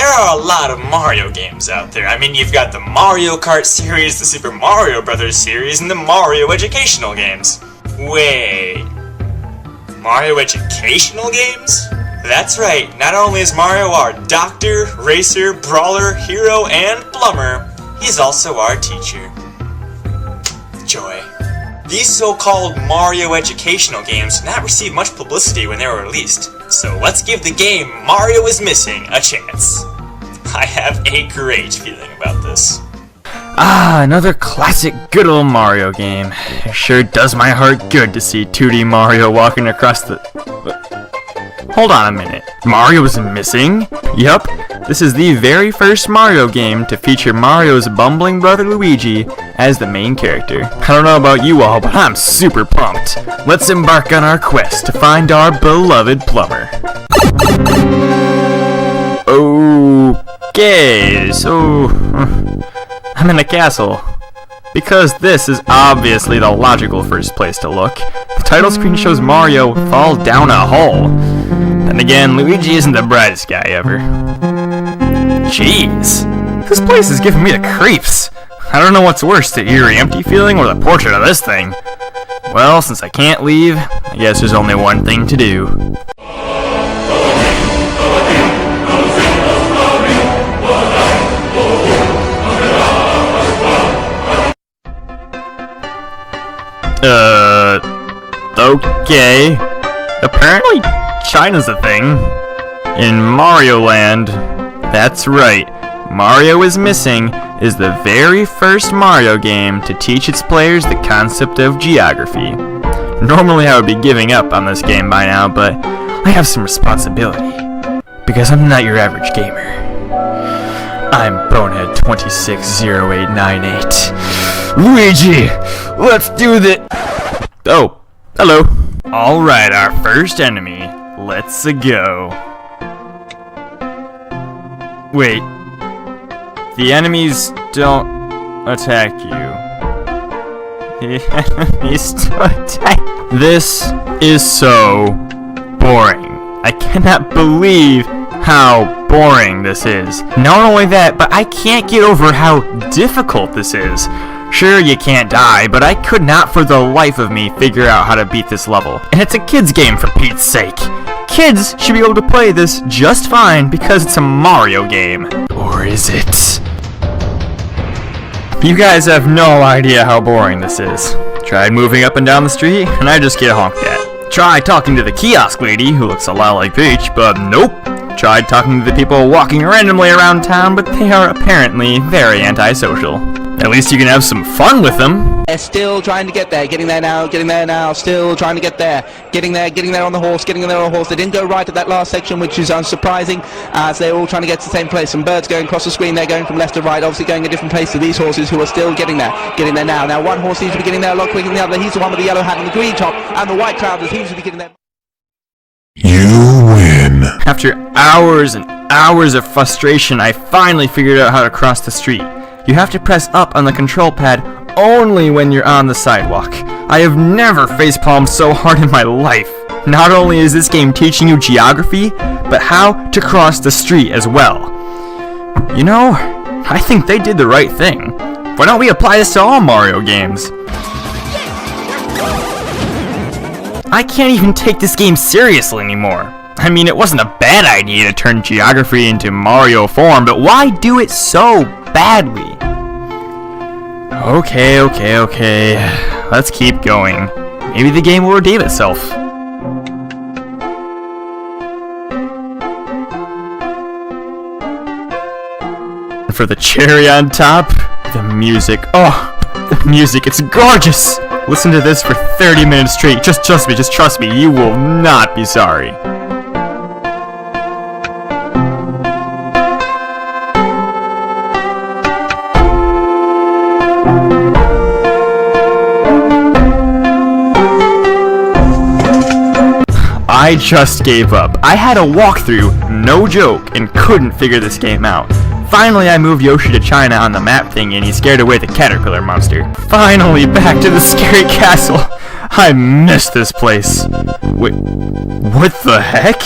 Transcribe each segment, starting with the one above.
are a lot of Mario games out there. I mean, you've got the Mario Kart series, the Super Mario Brothers series, and the Mario educational games. Wait, Mario educational games? That's right, not only is Mario our doctor, racer, brawler, hero, and plumber, he's also our teacher. Joy. These so-called Mario educational games did not receive much publicity when they were released, so let's give the game Mario is Missing a chance. I have a great feeling about this. Ah, another classic good old Mario game. It sure does my heart good to see 2D Mario walking across the... Hold on a minute. Mario is missing? Yup, this is the very first Mario game to feature Mario's bumbling brother Luigi as the main character. I don't know about you all, but I'm super pumped. Let's embark on our quest to find our beloved plumber. Okay, so... I'm in a castle. Because this is obviously the logical first place to look. The title screen shows Mario fall down a hole. Then again, Luigi isn't the brightest guy ever. Jeez, this place is giving me the creeps. I don't know what's worse, the eerie empty feeling or the portrait of this thing. Well, since I can't leave, I guess there's only one thing to do. Okay. Apparently, China's a thing. In Mario Land. That's right. Mario is Missing is the very first Mario game to teach its players the concept of geography. Normally I would be giving up on this game by now, but I have some responsibility. Because I'm not your average gamer. I'm Bonehead 260898. Luigi! Let's do this! Oh, hello. Alright, our first enemy. Let's go. Wait. The enemies don't attack you. The enemies don't attack. This is so boring. I cannot believe how boring this is. Not only that, but I can't get over how difficult this is. Sure, you can't die, but I could not for the life of me figure out how to beat this level. And it's a kid's game, for Pete's sake. Kids should be able to play this just fine because it's a Mario game. Or is it? You guys have no idea how boring this is. Tried moving up and down the street, and I just get honked at. Tried talking to the kiosk lady, who looks a lot like Peach, but nope. Tried talking to the people walking randomly around town, but they are apparently very antisocial. At least you can have some fun with them. They're still trying to get there, getting there now, still trying to get there, getting there on the horse, They didn't go right at that last section, which is unsurprising, as they're all trying to get to the same place. Some birds going across the screen, they're going from left to right, obviously going a different place to these horses who are still getting there now. Now one horse seems to be getting there a lot quicker than the other. He's the one with the yellow hat and the green top, and the white trousers, he seems to be getting there. You win. After hours and hours of frustration, I finally figured out how to cross the street. You have to press up on the control pad only when you're on the sidewalk. I have never facepalmed so hard in my life. Not only is this game teaching you geography, but how to cross the street as well. You know, I think they did the right thing. Why don't we apply this to all Mario games? I can't even take this game seriously anymore. I mean, it wasn't a bad idea to turn geography into Mario form, but why do it so badly? Okay. Let's keep going. Maybe the game will redeem itself. And for the cherry on top, the music. Oh, the music, it's gorgeous! Listen to this for 30 minutes straight. Just trust me, you will not be sorry. I just gave up. I had a walkthrough, no joke, and couldn't figure this game out. Finally, I moved Yoshi to China on the map thing and he scared away the caterpillar monster. Finally, back to the scary castle. I miss this place. Wait, what the heck?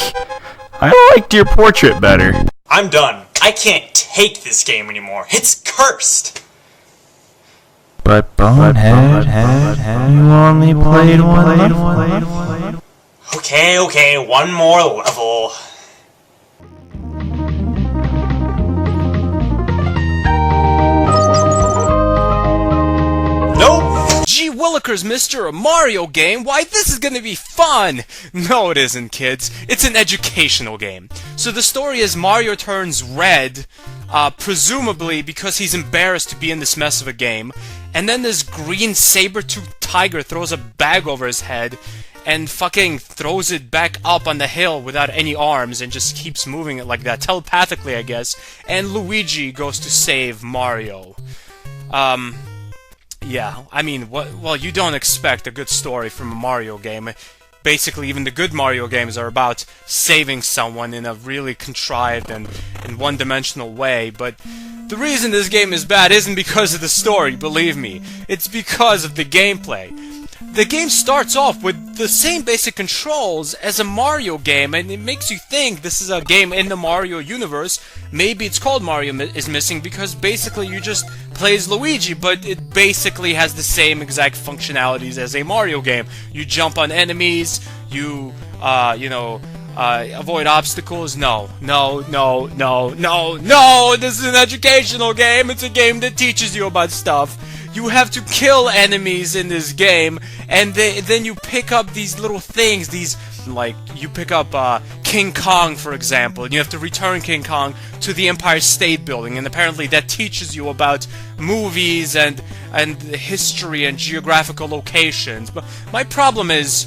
I liked your portrait better. I'm done. I can't take this game anymore. It's cursed. But Bonehead, you only played one level. Okay, one more level. Nope. Gee willikers, mister, a Mario game? Why, this is gonna be fun! No, it isn't, kids. It's an educational game. So the story is Mario turns red, presumably because he's embarrassed to be in this mess of a game, and then this green saber-toothed tiger throws a bag over his head, and fucking throws it back up on the hill without any arms and just keeps moving it like that, telepathically, I guess, and Luigi goes to save Mario. Yeah, I mean, well, you don't expect a good story from a Mario game. Basically, even the good Mario games are about saving someone in a really contrived and one-dimensional way, but the reason this game is bad isn't because of the story, believe me. It's because of the gameplay. The game starts off with the same basic controls as a Mario game, and it makes you think this is a game in the Mario universe. Maybe it's called Mario is Missing because basically you just play as Luigi, but it basically has the same exact functionalities as a Mario game. You jump on enemies, you avoid obstacles. No, this is an educational game. It's a game that teaches you about stuff. You have to kill enemies in this game, and then you pick up these little things, you pick up King Kong, for example, and you have to return King Kong to the Empire State Building, and apparently that teaches you about movies and history and geographical locations. But my problem is,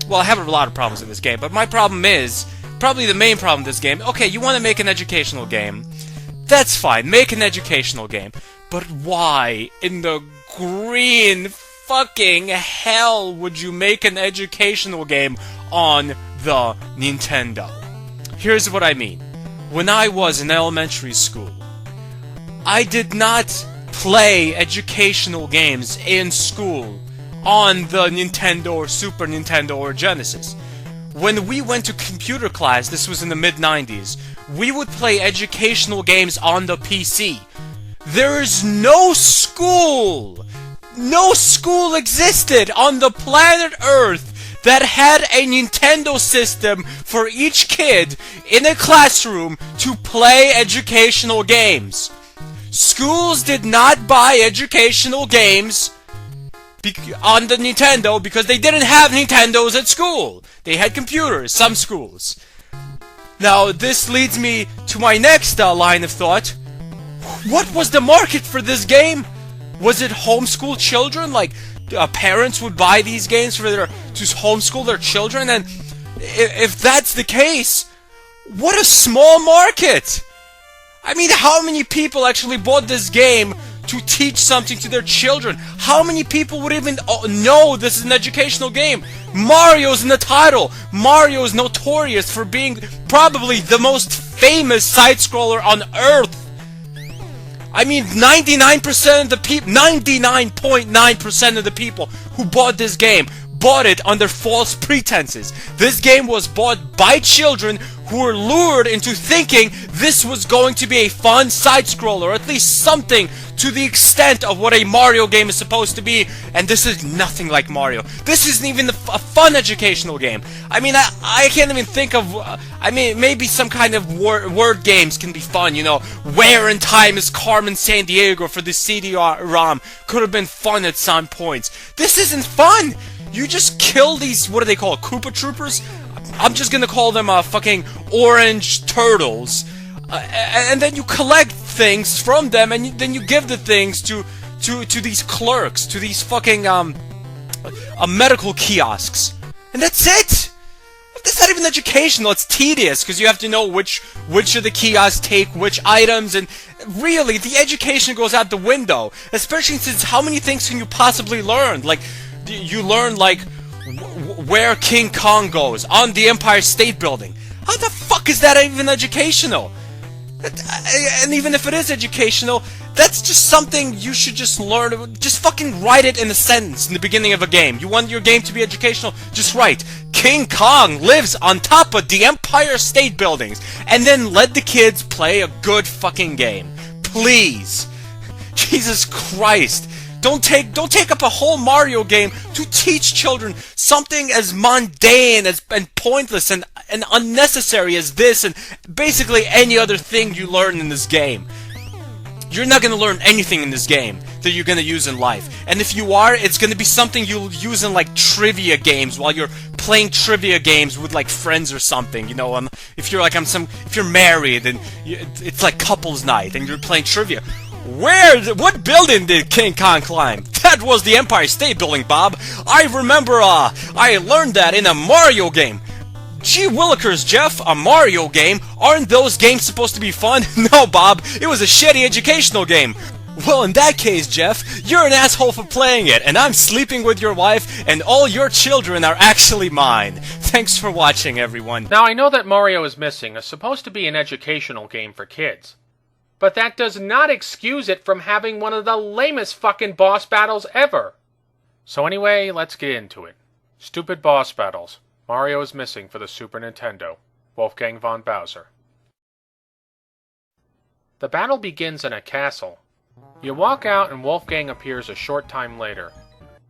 well, I have a lot of problems in this game, but my problem is, probably the main problem with this game, okay, you want to make an educational game, that's fine, make an educational game, but why in the green fucking hell would you make an educational game on the Nintendo? Here's what I mean. When I was in elementary school, I did not play educational games in school on the Nintendo or Super Nintendo or Genesis. When we went to computer class, this was in the mid-90s, we would play educational games on the PC. There is no school existed on the planet Earth that had a Nintendo system for each kid in a classroom to play educational games. Schools did not buy educational games on the Nintendo because they didn't have Nintendos at school. They had computers, some schools. Now, this leads me to my next line of thought. What was the market for this game? Was it homeschool children? Like, parents would buy these games to homeschool their children? And if that's the case, what a small market! I mean, how many people actually bought this game to teach something to their children? How many people would even know this is an educational game? Mario's in the title. Mario is notorious for being probably the most famous side-scroller on Earth. I mean, 99% of the people, 99.9% of the people who bought this game bought it under false pretenses. This game was bought by children who were lured into thinking this was going to be a fun side-scroller, or at least something to the extent of what a Mario game is supposed to be, and this is nothing like Mario. This isn't even a fun educational game. I mean, I can't even think of, I mean, maybe some kind of word games can be fun, you know, Where in Time is Carmen Sandiego for the CD-ROM could have been fun at some points. This isn't fun! You just kill these, what do they call, Koopa Troopers? I'm just gonna call them fucking orange turtles, and then you collect things from them, and then you give the things to these clerks, to these fucking medical kiosks, and that's it. That's not even educational. It's tedious because you have to know which of the kiosks take which items, and really the education goes out the window. Especially since how many things can you possibly learn? Like you learn like where King Kong goes on the Empire State Building. How the fuck is that even educational? And even if it is educational, that's just something you should just learn. Just fucking write it in a sentence in the beginning of a game. You want your game to be educational? Just write, King Kong lives on top of the Empire State Buildings. And then let the kids play a good fucking game. Please. Jesus Christ. Don't take up a whole Mario game to teach children something as mundane and pointless and unnecessary as this and basically any other thing you learn in this game. You're not going to learn anything in this game that you're going to use in life. And if you are, it's going to be something you'll use in like trivia games while you're playing trivia games with like friends or something. You know, if you're like if you're married and it's like couples night and you're playing trivia. What building did King Kong climb? That was the Empire State Building, Bob. I remember, I learned that in a Mario game. Gee willikers, Jeff, a Mario game? Aren't those games supposed to be fun? No, Bob, it was a shitty educational game. Well, in that case, Jeff, you're an asshole for playing it, and I'm sleeping with your wife, and all your children are actually mine. Thanks for watching, everyone. Now, I know that Mario is Missing is supposed to be an educational game for kids. But that does not excuse it from having one of the lamest fucking boss battles ever. So anyway, let's get into it. Stupid boss battles. Mario is Missing for the Super Nintendo. Wolfgang von Bowser. The battle begins in a castle. You walk out and Wolfgang appears a short time later.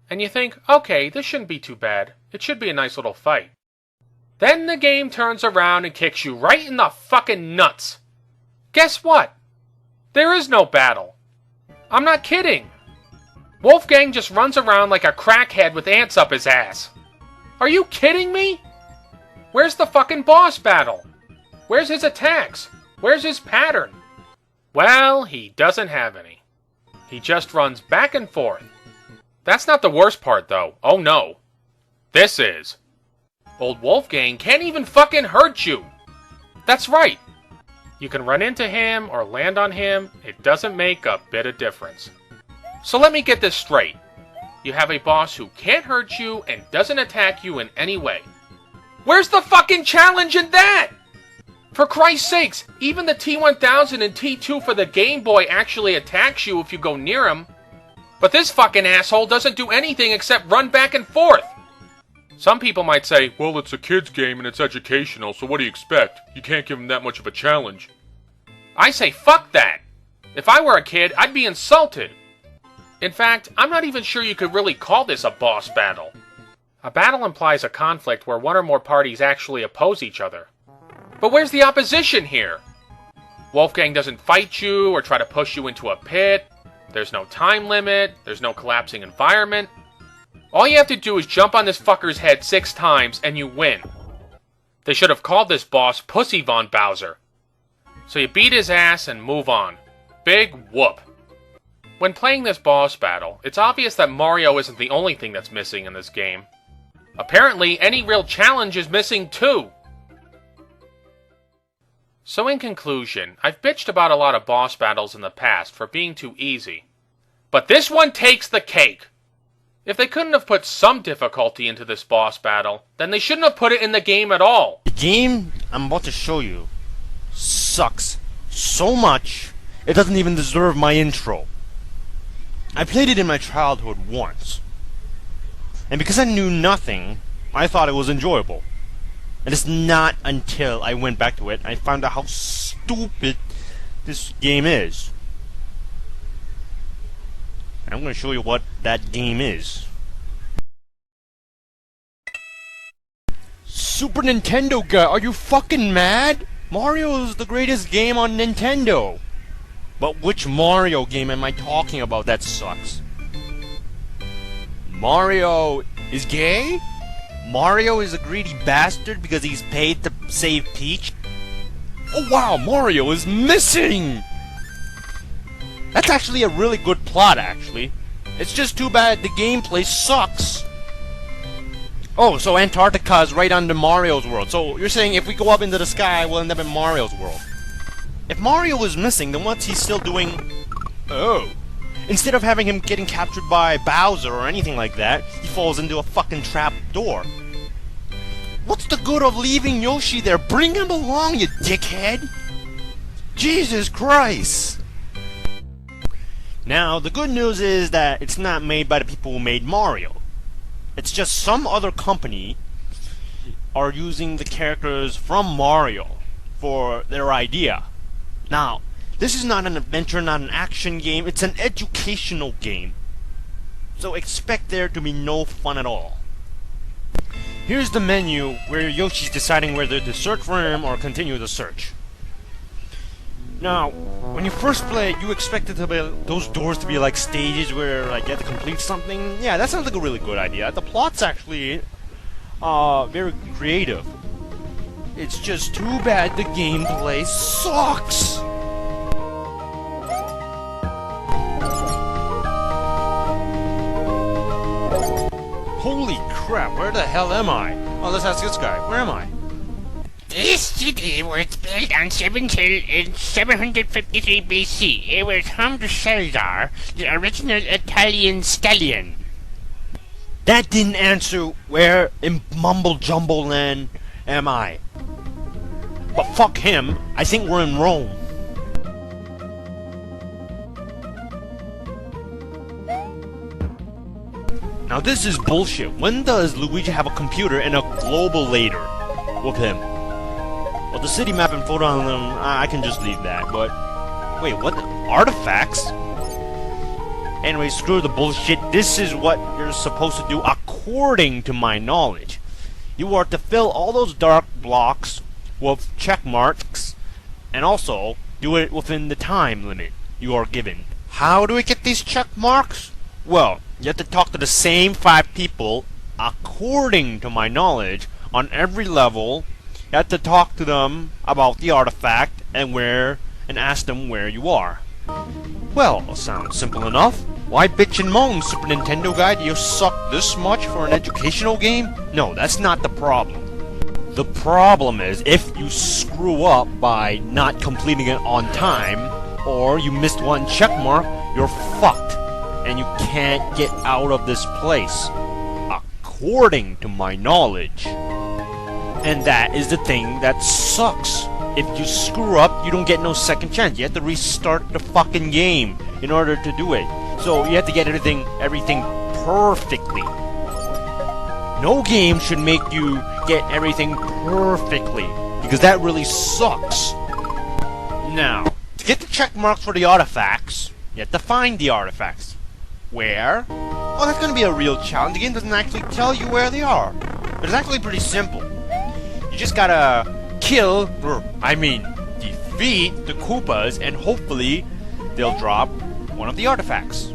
And you think, okay, this shouldn't be too bad. It should be a nice little fight. Then the game turns around and kicks you right in the fucking nuts. Guess what? There is no battle. I'm not kidding. Wolfgang just runs around like a crackhead with ants up his ass. Are you kidding me? Where's the fucking boss battle? Where's his attacks? Where's his pattern? Well, he doesn't have any. He just runs back and forth. That's not the worst part, though. Oh no. This is. Old Wolfgang can't even fucking hurt you. That's right. You can run into him or land on him, it doesn't make a bit of difference. So let me get this straight. You have a boss who can't hurt you and doesn't attack you in any way. Where's the fucking challenge in that? For Christ's sakes, even the T-1000 and T2 for the Game Boy actually attacks you if you go near him. But this fucking asshole doesn't do anything except run back and forth. Some people might say, well, it's a kid's game and it's educational, so what do you expect? You can't give him that much of a challenge. I say fuck that. If I were a kid, I'd be insulted. In fact, I'm not even sure you could really call this a boss battle. A battle implies a conflict where one or more parties actually oppose each other. But where's the opposition here? Wolfgang doesn't fight you or try to push you into a pit. There's no time limit. There's no collapsing environment. All you have to do is jump on this fucker's head 6 times and you win. They should have called this boss Pussy von Bowser. So you beat his ass and move on. Big whoop. When playing this boss battle, it's obvious that Mario isn't the only thing that's missing in this game. Apparently, any real challenge is missing too. So in conclusion, I've bitched about a lot of boss battles in the past for being too easy. But this one takes the cake. If they couldn't have put some difficulty into this boss battle, then they shouldn't have put it in the game at all. The game I'm about to show you sucks so much, it doesn't even deserve my intro. I played it in my childhood once, and because I knew nothing, I thought it was enjoyable. And it's not until I went back to it I found out how stupid this game is. And I'm going to show you what that game is. Super Nintendo guy, are you fucking mad? Mario is the greatest game on Nintendo. But which Mario game am I talking about that sucks? Mario is gay? Mario is a greedy bastard because he's paid to save Peach? Oh wow, Mario is missing! That's actually a really good plot, actually. It's just too bad the gameplay sucks. Oh, so Antarctica is right under Mario's world. So you're saying if we go up into the sky, we'll end up in Mario's world. If Mario is missing, then what's he still doing? Oh. Instead of having him getting captured by Bowser or anything like that, he falls into a fucking trap door. What's the good of leaving Yoshi there? Bring him along, you dickhead! Jesus Christ! Now, the good news is that it's not made by the people who made Mario. It's just some other company are using the characters from Mario for their idea. Now, this is not an adventure, not an action game, it's an educational game. So expect there to be no fun at all. Here's the menu where Yoshi's deciding whether to search for him or continue the search. Now, when you first play it, you expected to be those doors to be like stages where like you have to complete something. Yeah, that sounds like a really good idea. The plot's actually very creative. It's just too bad the gameplay sucks. Holy crap, where the hell am I? Oh, let's ask this guy. Where am I? This city was built on 753 BC. It was home to Caesar, the original Italian stallion. That didn't answer where in Mumble Jumbo Land am I. But fuck him, I think we're in Rome. Now this is bullshit. When does Luigi have a computer and a globalator with him? Well, the city map and photo on them, I can just leave that, but... Wait, what? Artifacts? Anyway, screw the bullshit. This is what you're supposed to do according to my knowledge. You are to fill all those dark blocks with check marks, and also do it within the time limit you are given. How do we get these check marks? Well, you have to talk to the same 5 people, according to my knowledge, on every level. You have to talk to them about the artifact and ask them where you are. Well, sounds simple enough. Why bitch and moan, Super Nintendo guy? Do you suck this much for an educational game? No, that's not the problem. The problem is if you screw up by not completing it on time, or you missed one check mark, you're fucked. And you can't get out of this place, according to my knowledge. And that is the thing that sucks. If you screw up, you don't get no second chance. You have to restart the fucking game in order to do it. So you have to get everything perfectly. No game should make you get everything perfectly, because that really sucks. Now, to get the check marks for the artifacts, you have to find the artifacts. Where? Oh, that's gonna be a real challenge. The game doesn't actually tell you where they are. But it's actually pretty simple. You just gotta defeat the Koopas, and hopefully they'll drop one of the artifacts.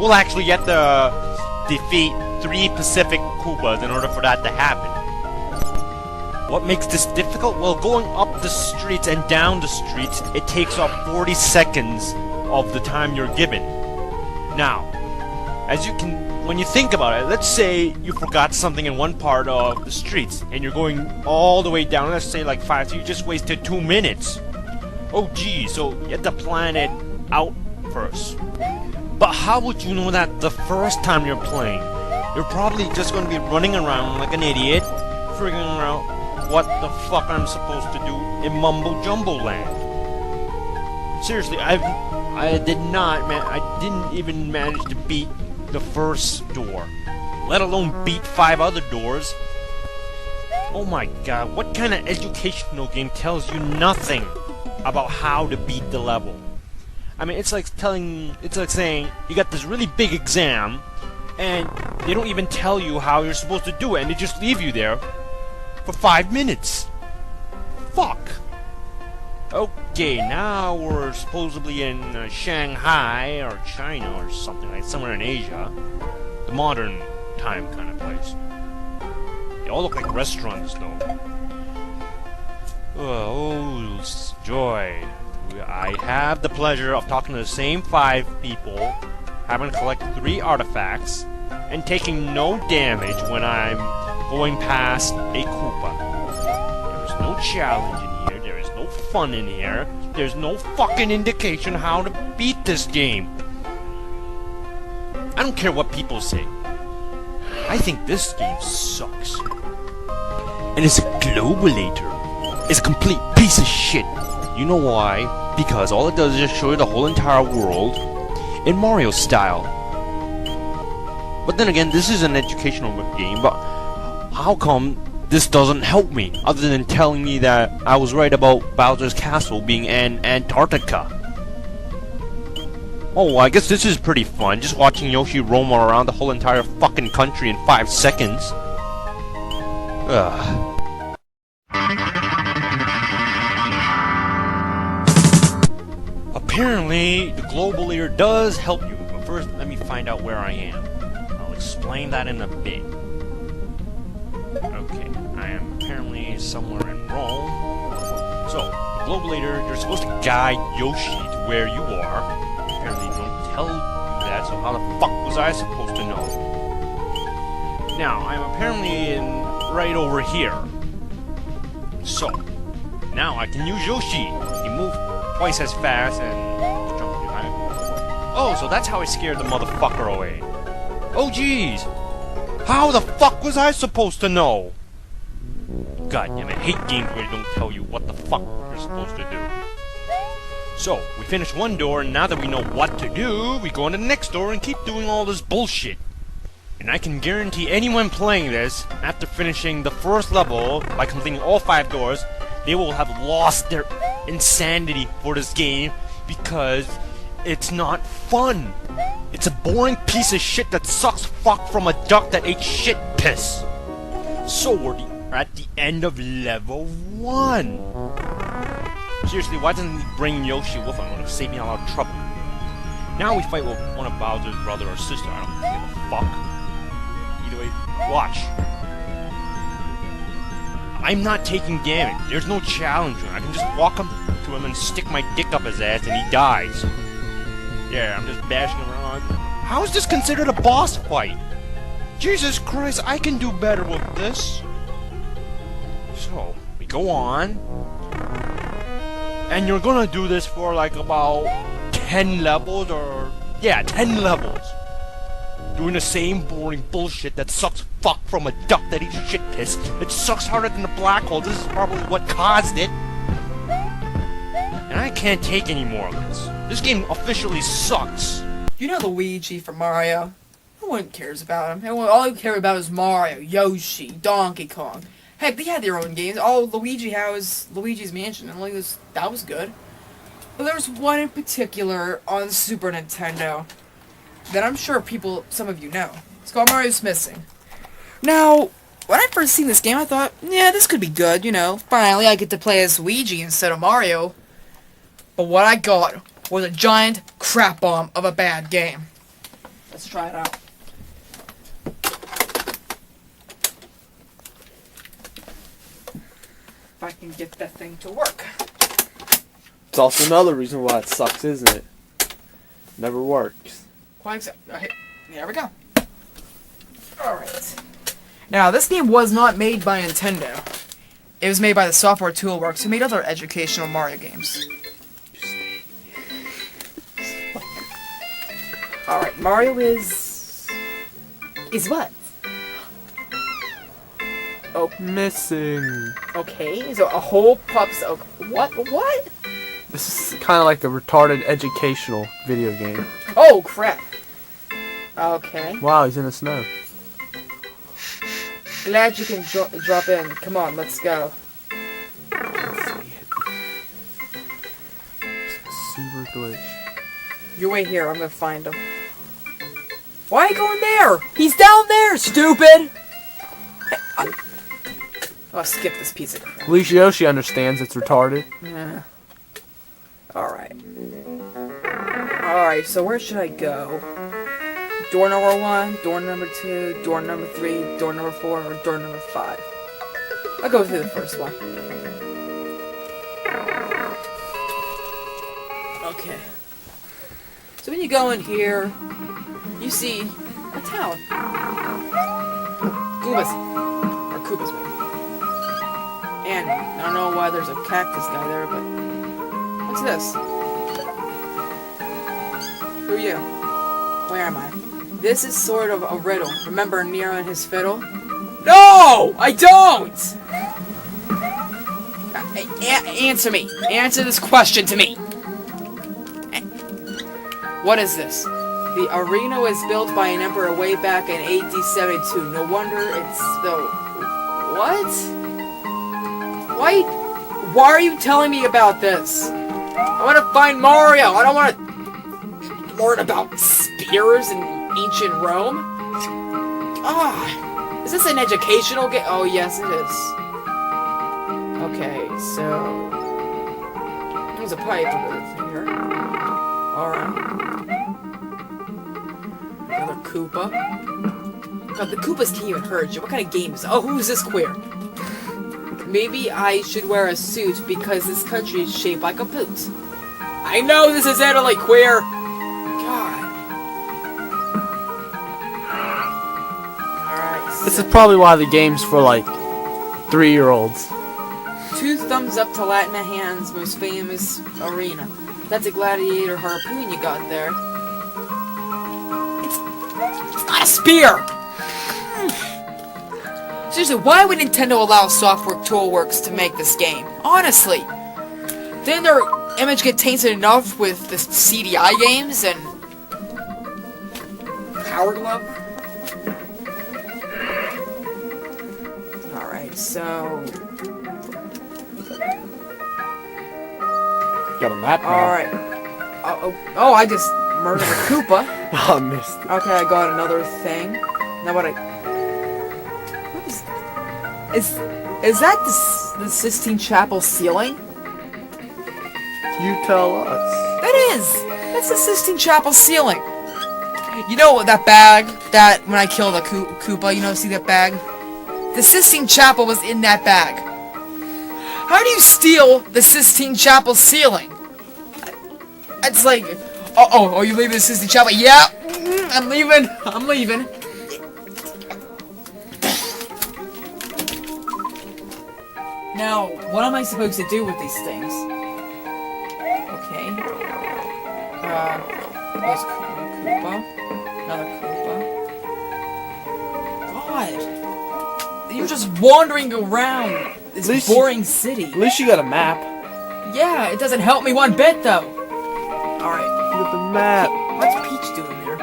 We'll actually get to defeat 3 Pacific Koopas in order for that to happen. What makes this difficult? Well, going up the streets and down the streets, it takes up 40 seconds of the time you're given. Now, when you think about it, let's say you forgot something in one part of the streets, and you're going all the way down, let's say like 5, so you just wasted 2 minutes. Oh gee, so you have to plan it out first. But how would you know that the first time you're playing? You're probably just going to be running around like an idiot, figuring out what the fuck I'm supposed to do in Mumbo Jumbo Land. Seriously, I didn't even manage to beat the first door, let alone beat 5 other doors. Oh my god, what kind of educational game tells you nothing about how to beat the level? I mean, it's like saying you got this really big exam and they don't even tell you how you're supposed to do it, and they just leave you there for 5 minutes. Fuck. Okay, now we're supposedly in Shanghai or China or something like somewhere in Asia. The modern time kind of place. They all look like restaurants though. Oh, joy. I have the pleasure of talking to the same 5 people, having collected 3 artifacts, and taking no damage when I'm going past a Koopa. There's no challenge in here, there is no fun in here, there's no fucking indication how to beat this game. I don't care what people say. I think this game sucks. And it's a globalator. It's a complete piece of shit. You know why? Because all it does is just show you the whole entire world in Mario style. But then again, this is an educational game, but how come this doesn't help me, other than telling me that I was right about Bowser's Castle being in Antarctica? Oh, I guess this is pretty fun, just watching Yoshi roam around the whole entire fucking country in 5 seconds. Ugh. Apparently, the global ear does help you, but first let me find out where I am. I'll explain that in a bit. Okay, I am apparently somewhere in Rome. So, the global ear, you're supposed to guide Yoshi to where you are. Apparently, you don't tell you that, so how the fuck was I supposed to know? Now, I'm apparently in right over here. So, now I can use Yoshi. He moved twice as fast and jumped behind. Oh, so that's how I scared the motherfucker away. Oh, jeez. How the fuck was I supposed to know? God damn it, I hate games where they don't tell you what the fuck you're supposed to do. So, we finished one door, and now that we know what to do, we go into the next door and keep doing all this bullshit. And I can guarantee anyone playing this, after finishing the first level by completing all 5 doors, they will have lost their insanity for this game because it's not fun. It's a boring piece of shit that sucks fuck from a duck that ate shit piss. So we're at the end of level 1. Seriously, why doesn't he bring Yoshi with him? It would save me a lot of trouble. Now we fight with one of Bowser's brother or sister. I don't give a fuck. Either way, watch. I'm not taking damage. There's no challenge. I can just walk up to him and stick my dick up his ass and he dies. Yeah, I'm just bashing him around. How is this considered a boss fight? Jesus Christ, I can do better with this. So, we go on. And you're gonna do this for like about 10 levels or... yeah, 10 levels. Doing the same boring bullshit that sucks fuck from a duck that eats shit piss. It sucks harder than a black hole. This is probably what caused it. And I can't take any more of this. This game officially sucks. You know Luigi from Mario? No one cares about him. All you care about is Mario, Yoshi, Donkey Kong. Heck, they had their own games. All Luigi had was Luigi's Mansion, and that was good. But there's one in particular on Super Nintendo that I'm sure some of you know. It's called Mario's Missing. Now, when I first seen this game, I thought, yeah, this could be good, you know. Finally, I get to play as Luigi instead of Mario. But what I got was a giant crap bomb of a bad game. Let's try it out. If I can get that thing to work. It's also another reason why it sucks, isn't it? Never works. Quite exactly. There we go. Alright. Now, this game was not made by Nintendo. It was made by the Software Toolworks, who made other educational Mario games. Alright, Mario is what? Oh, Missing. okay. So a whole pups. What? What? This is kind of like a retarded educational video game. Oh crap. Okay. Wow, he's in the snow. Glad you can drop in. Come on, let's go. Super glitch. You wait here. I'm gonna find him. Why are you going there? He's down there, stupid! I'll skip this piece of crap. At least Yoshi understands it's retarded. Yeah. Alright. Alright, so where should I go? Door number 1, door number 2, door number 3, door number 4, or door number 5? I'll go through the first one. Okay. So when you go in here, you see a town. Koopas. Or Koopas, maybe. And I don't know why there's a cactus guy there, but... what's this? Who are you? Where am I? This is sort of a riddle. Remember Nero and his fiddle? No! I don't! God Answer me. Answer this question to me. What is this? The arena was built by an emperor way back in AD 72. No wonder it's the... What? Why are you telling me about this? I want to find Mario. I don't want to learn about spears in ancient Rome. Ah, is this an educational game? Oh, yes, it is. Okay, so... There's a pipe in here. Alright. Another Koopa. God, the Koopas can't even hurt you. What kind of game is... Oh, who's this queer? Maybe I should wear a suit because this country is shaped like a boot. I know this is Italy, queer! God. Alright. This is probably why the game's for, like, 3-year-olds. 2 thumbs up to Latinahan's most famous arena. That's a gladiator harpoon you got there. It's not a spear! Seriously, why would Nintendo allow Software Toolworks to make this game? Honestly. Didn't their image get tainted enough with the CDI games and... Power Glove? Alright, so... Got a map now. Alright. Oh, I just murdered a Koopa. Oh, I missed it. Okay, I got another thing. Now what is that the Sistine Chapel ceiling? You tell us. That is! That's the Sistine Chapel ceiling. You know that bag that when I killed a Koopa, you know, see that bag? The Sistine Chapel was in that bag. How do you steal the Sistine Chapel ceiling? It's like, oh, you leaving the Sistine Chapel? Yeah, I'm leaving. Now, what am I supposed to do with these things? Okay. There's Koopa. Another Koopa. God. You're just wandering around this boring city. At least you got a map. Yeah, it doesn't help me one bit, though. Alright. Look at the map. What's Peach doing there?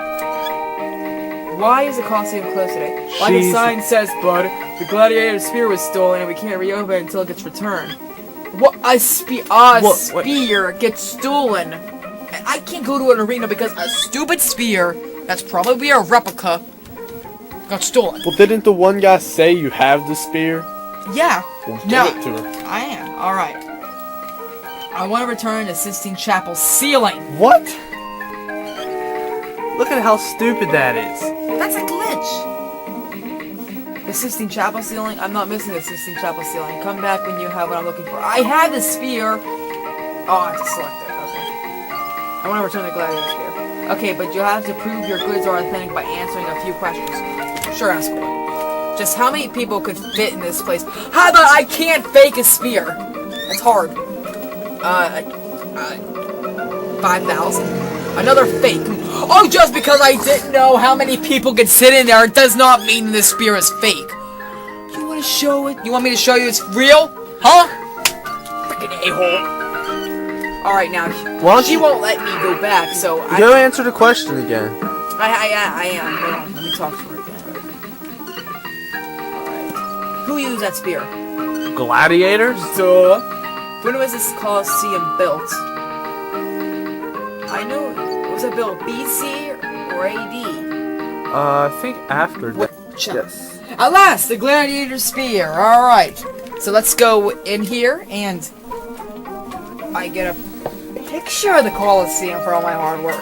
Why is the Colosseum closed today? Like the sign says, bud, the gladiator spear was stolen and we can't reopen it until it gets returned. What? A spear gets stolen. I can't go to an arena because a stupid spear, that's probably a replica, got stolen. Well, didn't the one guy say you have the spear? Yeah. Well, No, give it to her. I am. Alright. I want to return to Sistine Chapel ceiling. What? Look at how stupid that is. That's a glitch. The Sistine Chapel ceiling? I'm not missing the Sistine Chapel ceiling. Come back when you have what I'm looking for. I have the spear. Oh, I have to select it. Okay. I want to return the gladiator spear. Okay, but you have to prove your goods are authentic by answering a few questions. Sure, ask away. Just how many people could fit in this place? How about I can't fake a spear? That's hard. 5,000. Another fake. Oh, just because I didn't know how many people could sit in there does not mean this spear is fake. You want to show it? You want me to show you it's real? Huh? Freaking a-hole. Alright, now, she won't let me go back, so I... Go answer the question again. I am. Hold on, let me talk to her again. Alright. Who used that spear? Gladiators? Duh. When was this Colosseum built? I know. Was it built BC or AD? I think after that. Yes. Alas, the gladiator spear. Alright. So let's go in here and I get a picture of the Colosseum for all my hard work.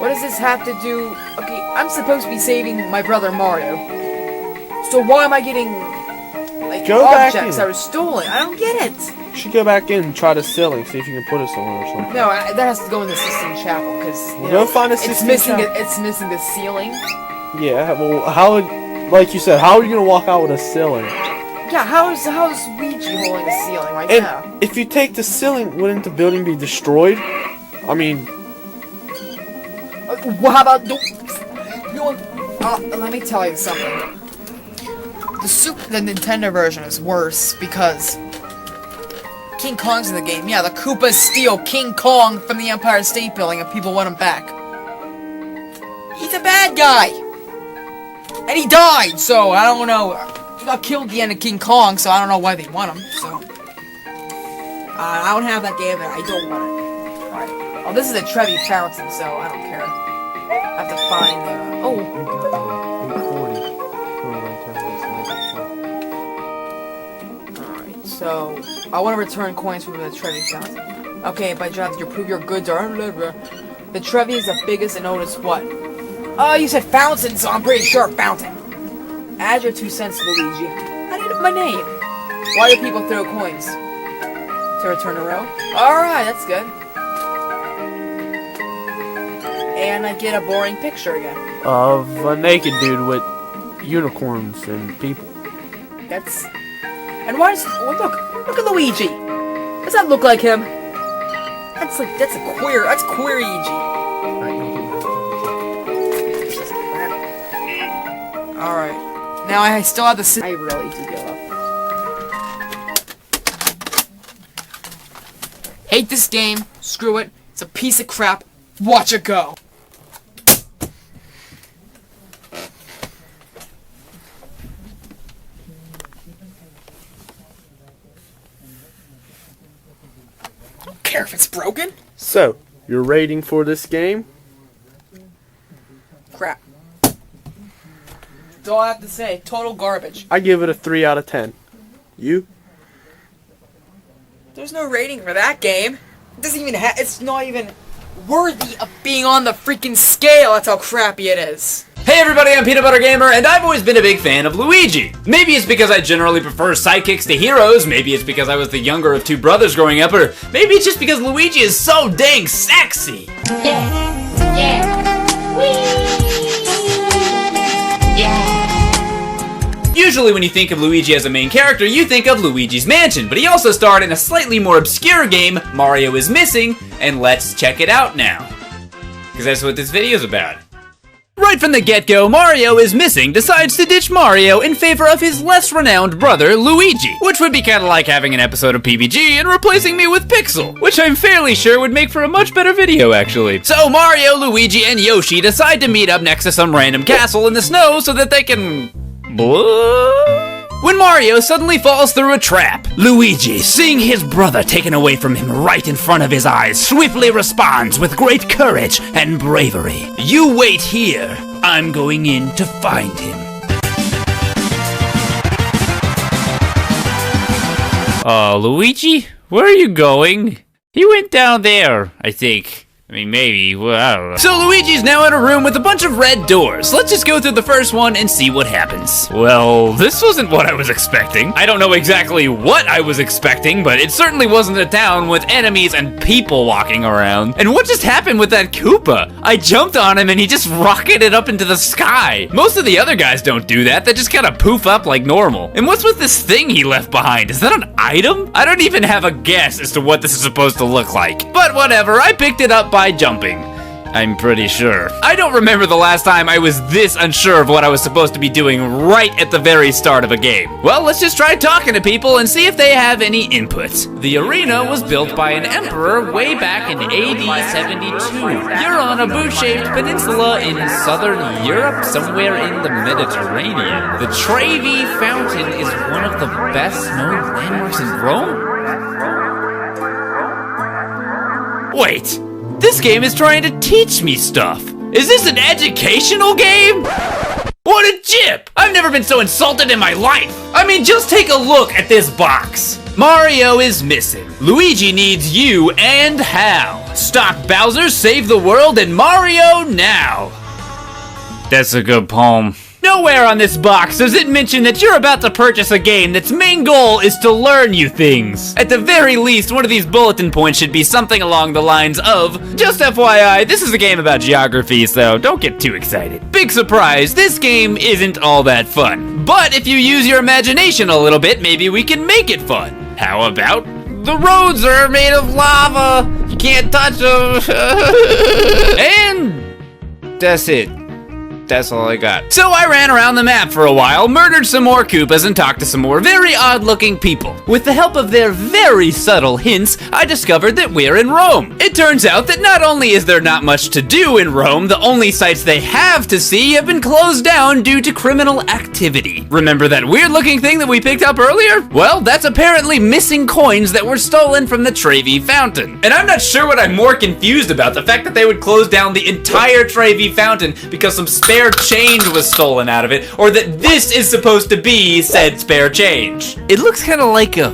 What does this have to do? Okay, I'm supposed to be saving my brother Mario. So why am I getting like objects that are stolen? I don't get it. You should go back in and try the ceiling, see if you can put it somewhere or something. No, that has to go in the Sistine Chapel because go find a Sistine Chapel. It's missing the ceiling. Yeah, well, how would, like you said, how are you gonna walk out with a ceiling? Yeah, how is Luigi holding the ceiling right now? And if you take the ceiling, wouldn't the building be destroyed? I mean, well, how about let me tell you something. the Nintendo version is worse because King Kong's in the game. Yeah, the Koopas steal King Kong from the Empire State Building and people want him back. He's a bad guy! And he died, so I don't know. He got killed at the end of King Kong, so I don't know why they want him, so. I don't have that game and I don't want it. Alright. Oh, this is a Trevi Fountain, so I don't care. I have to find, Alright, so I want to return coins from the Trevi Fountain. Okay, by John, you prove your goods are... The Trevi is the biggest and oldest what? Oh, you said fountain, so I'm pretty sure fountain. Add your 2 cents, Luigi. I need my name. Why do people throw coins? To return a row? Alright, that's good. And I get a boring picture again. Of a naked dude with unicorns and people. That's... And why does... Oh, look at Luigi! Does that look like him? That's a queer... That's queer-Luigi. Alright. Now I still have the... I really do give up. Hate this game. Screw it. It's a piece of crap. Watch it go. I don't care if it's broken. So, your rating for this game? Crap. That's all I have to say. Total garbage. I give it a 3 out of 10. You? There's no rating for that game. It doesn't even have. It's not even worthy of being on the freaking scale. That's how crappy it is. Hey everybody, I'm PeanutButterGamer, and I've always been a big fan of Luigi. Maybe it's because I generally prefer sidekicks to heroes, maybe it's because I was the younger of 2 brothers growing up, or maybe it's just because Luigi is so dang sexy. Usually when you think of Luigi as a main character, you think of Luigi's Mansion, but he also starred in a slightly more obscure game, Mario is Missing, and let's check it out now. Because that's what this video's about. Right from the get-go, Mario is Missing decides to ditch Mario in favor of his less renowned brother, Luigi, which would be kinda like having an episode of PBG and replacing me with Pixel, which I'm fairly sure would make for a much better video, actually. So Mario, Luigi, and Yoshi decide to meet up next to some random castle in the snow so that they can... When Mario suddenly falls through a trap, Luigi, seeing his brother taken away from him right in front of his eyes, swiftly responds with great courage and bravery. You wait here. I'm going in to find him. Luigi? Where are you going? He went down there, I think. I mean, maybe, well, I don't know. So Luigi's now in a room with a bunch of red doors. Let's just go through the first one and see what happens. Well, this wasn't what I was expecting. I don't know exactly what I was expecting, but it certainly wasn't a town with enemies and people walking around. And what just happened with that Koopa? I jumped on him and he just rocketed up into the sky. Most of the other guys don't do that. They just kind of poof up like normal. And what's with this thing he left behind? Is that an item? I don't even have a guess as to what this is supposed to look like. But whatever, I picked it up by jumping. I'm pretty sure. I don't remember the last time I was this unsure of what I was supposed to be doing right at the very start of a game. Well, let's just try talking to people and see if they have any input. The arena was built by an emperor way back in AD 72. You're on a boot-shaped peninsula in southern Europe, somewhere in the Mediterranean. The Trevi Fountain is one of the best-known landmarks in Rome? Wait. This game is trying to teach me stuff. Is this an educational game? What a jip! I've never been so insulted in my life. I mean, just take a look at this box. Mario is missing. Luigi needs you and Hal. Stop Bowser, save the world, and Mario now. That's a good poem. Nowhere on this box does it mention that you're about to purchase a game that's main goal is to learn you things. At the very least, one of these bulletin points should be something along the lines of, just FYI, this is a game about geography, so don't get too excited. Big surprise, this game isn't all that fun. But if you use your imagination a little bit, maybe we can make it fun. How about, the roads are made of lava, you can't touch them. And that's it. that's all I got. So I ran around the map for a while, murdered some more Koopas, and talked to some more very odd-looking people. With the help of their very subtle hints, I discovered that we're in Rome. It turns out that not only is there not much to do in Rome, the only sites they have to see have been closed down due to criminal activity. Remember that weird-looking thing that we picked up earlier? Well, that's apparently missing coins that were stolen from the Trevi Fountain. And I'm not sure what I'm more confused about, the fact that they would close down the entire Trevi Fountain because some spare change was stolen out of it, or that this is supposed to be said spare change. It looks kind of like a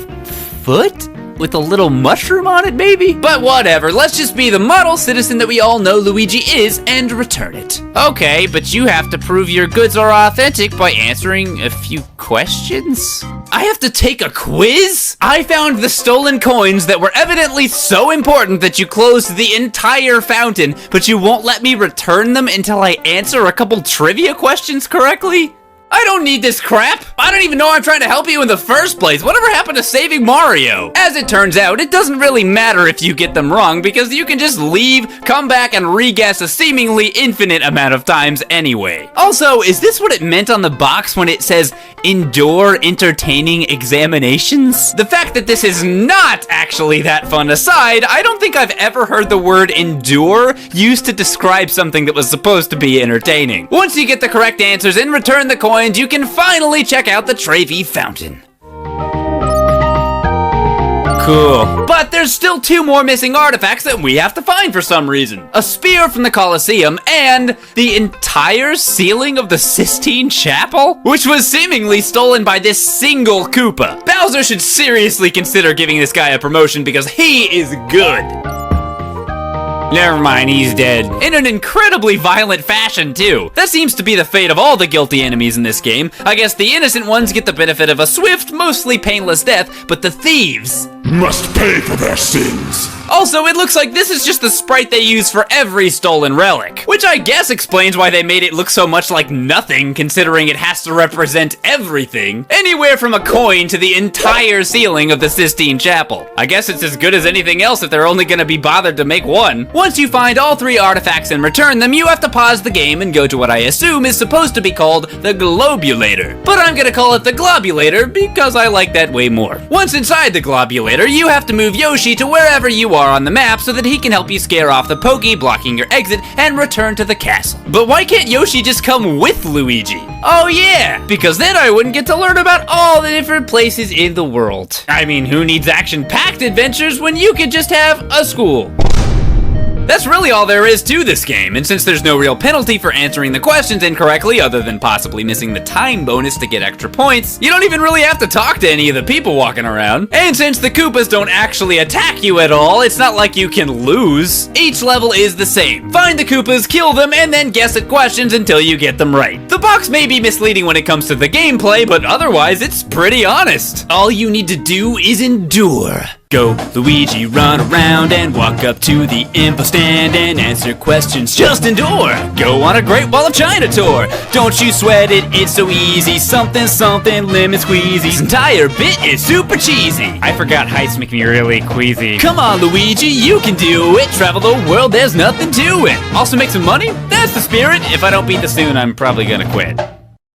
foot? With a little mushroom on it, maybe? But whatever, let's just be the model citizen that we all know Luigi is and return it. Okay, but you have to prove your goods are authentic by answering a few questions? I have to take a quiz? I found the stolen coins that were evidently so important that you closed the entire fountain, but you won't let me return them until I answer a couple trivia questions correctly? I don't need this crap! I don't even know I'm trying to help you in the first place. Whatever happened to saving Mario? As it turns out, it doesn't really matter if you get them wrong because you can just leave, come back, and re-guess a seemingly infinite amount of times anyway. Also, is this what it meant on the box when it says, endure entertaining examinations? The fact that this is not actually that fun aside, I don't think I've ever heard the word endure used to describe something that was supposed to be entertaining. Once you get the correct answers and return the coin, you can finally check out the Trevi Fountain. Cool. But there's still 2 more missing artifacts that we have to find for some reason. A spear from the Colosseum and the entire ceiling of the Sistine Chapel, which was seemingly stolen by this single Koopa. Bowser should seriously consider giving this guy a promotion because he is good. Never mind, he's dead. In an incredibly violent fashion, too. That seems to be the fate of all the guilty enemies in this game. I guess the innocent ones get the benefit of a swift, mostly painless death, but the thieves must pay for their sins. Also, it looks like this is just the sprite they use for every stolen relic, which I guess explains why they made it look so much like nothing, considering it has to represent everything. Anywhere from a coin to the entire ceiling of the Sistine Chapel. I guess it's as good as anything else if they're only gonna be bothered to make one. Once you find all 3 artifacts and return them, you have to pause the game and go to what I assume is supposed to be called the Globulator. But I'm gonna call it the Globulator because I like that way more. Once inside the Globulator, you have to move Yoshi to wherever you are on the map so that he can help you scare off the Pokey blocking your exit and return to the castle. But why can't Yoshi just come with Luigi? Oh yeah, because then I wouldn't get to learn about all the different places in the world. I mean, who needs action-packed adventures when you could just have a school? That's really all there is to this game, and since there's no real penalty for answering the questions incorrectly other than possibly missing the time bonus to get extra points, you don't even really have to talk to any of the people walking around. And since the Koopas don't actually attack you at all, it's not like you can lose. Each level is the same. Find the Koopas, kill them, and then guess at questions until you get them right. The box may be misleading when it comes to the gameplay, but otherwise it's pretty honest. All you need to do is endure. Go, Luigi, run around and walk up to the info stand and answer questions. Just endure. Go on a Great Wall of China tour. Don't you sweat it, it's so easy. Something, something, lemon squeezy. This entire bit is super cheesy. I forgot heights make me really queasy. Come on, Luigi, you can do it. Travel the world, there's nothing to it. Also make some money? That's the spirit. If I don't beat this soon, I'm probably gonna quit.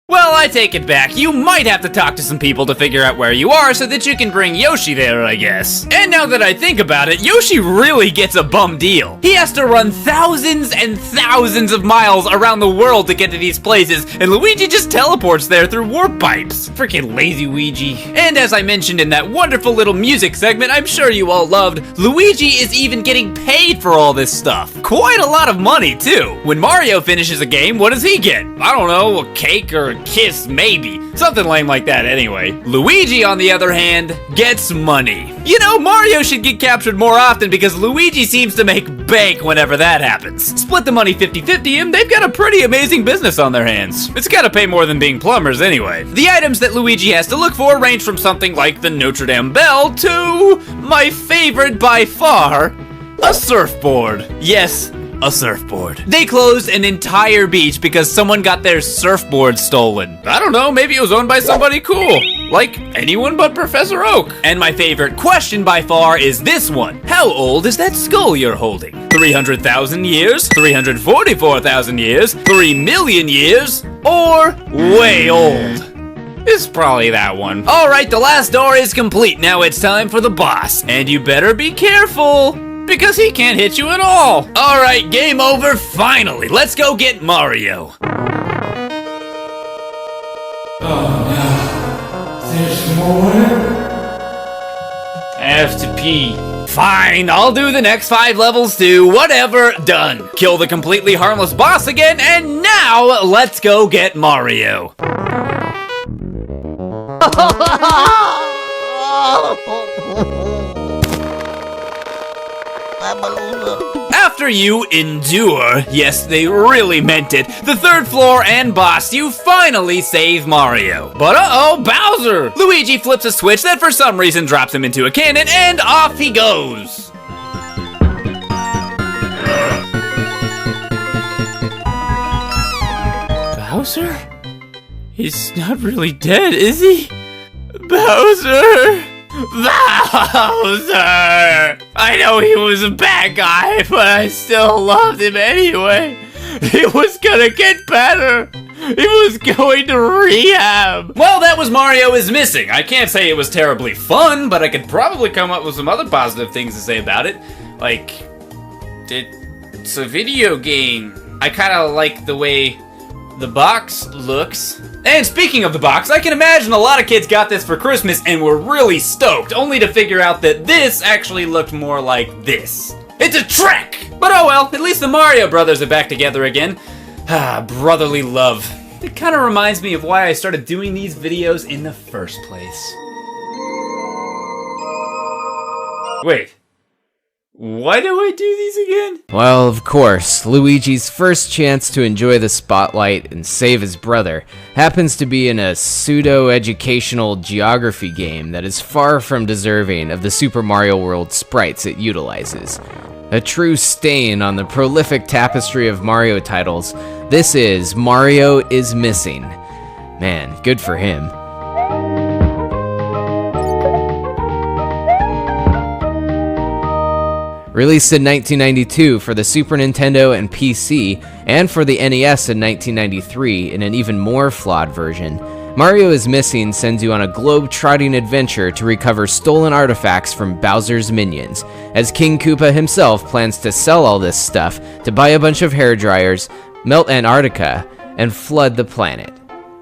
Well, I take it back. You might have to talk to some people to figure out where you are so that you can bring Yoshi there, I guess. And now that I think about it, Yoshi really gets a bum deal. He has to run thousands and thousands of miles around the world to get to these places, and Luigi just teleports there through warp pipes. Freaking lazy Luigi. And as I mentioned in that wonderful little music segment I'm sure you all loved, Luigi is even getting paid for all this stuff. Quite a lot of money, too. When Mario finishes a game, what does he get? I don't know, a cake or a kiss, maybe. Something lame like that anyway. Luigi, on the other hand, gets money. You know, Mario should get captured more often because Luigi seems to make bank whenever that happens. Split the money 50-50 and they've got a pretty amazing business on their hands. It's gotta pay more than being plumbers anyway. The items that Luigi has to look for range from something like the Notre Dame bell to my favorite by far, a surfboard. Yes, a surfboard. They closed an entire beach because someone got their surfboard stolen. I don't know, maybe it was owned by somebody cool. Like anyone but Professor Oak. And my favorite question by far is this one. How old is that skull you're holding? 300,000 years? 344,000 years? 3 million years? Or way old? It's probably that one. Alright, the last door is complete. Now it's time for the boss. And you better be careful, because he can't hit you at all. Alright, game over finally. Let's go get Mario. There's more? I have to pee. Fine, I'll do the next 5 levels too. Whatever, done. Kill the completely harmless boss again, and now let's go get Mario. After you endure, yes, they really meant it, the 3rd floor and boss, you finally save Mario. But uh-oh, Bowser! Luigi flips a switch that for some reason drops him into a cannon, and off he goes. Bowser? He's not really dead, is he? Bowser! Bowser! I know he was a bad guy, but I still loved him anyway. He was gonna get better. He was going to rehab. Well, that was Mario is Missing. I can't say it was terribly fun, but I could probably come up with some other positive things to say about it. Like, it's a video game. I kind of like the way the box looks. And speaking of the box, I can imagine a lot of kids got this for Christmas and were really stoked, only to figure out that this actually looked more like this. It's a trick! But oh well, at least the Mario brothers are back together again. Ah, brotherly love. It kind of reminds me of why I started doing these videos in the first place. Wait. Why do I do these again? Well, of course, Luigi's first chance to enjoy the spotlight and save his brother happens to be in a pseudo-educational geography game that is far from deserving of the Super Mario World sprites it utilizes. A true stain on the prolific tapestry of Mario titles, this is Mario is Missing. Man, good for him. Released in 1992 for the Super Nintendo and PC, and for the NES in 1993 in an even more flawed version, Mario is Missing sends you on a globe-trotting adventure to recover stolen artifacts from Bowser's minions, as King Koopa himself plans to sell all this stuff to buy a bunch of hairdryers, melt Antarctica, and flood the planet.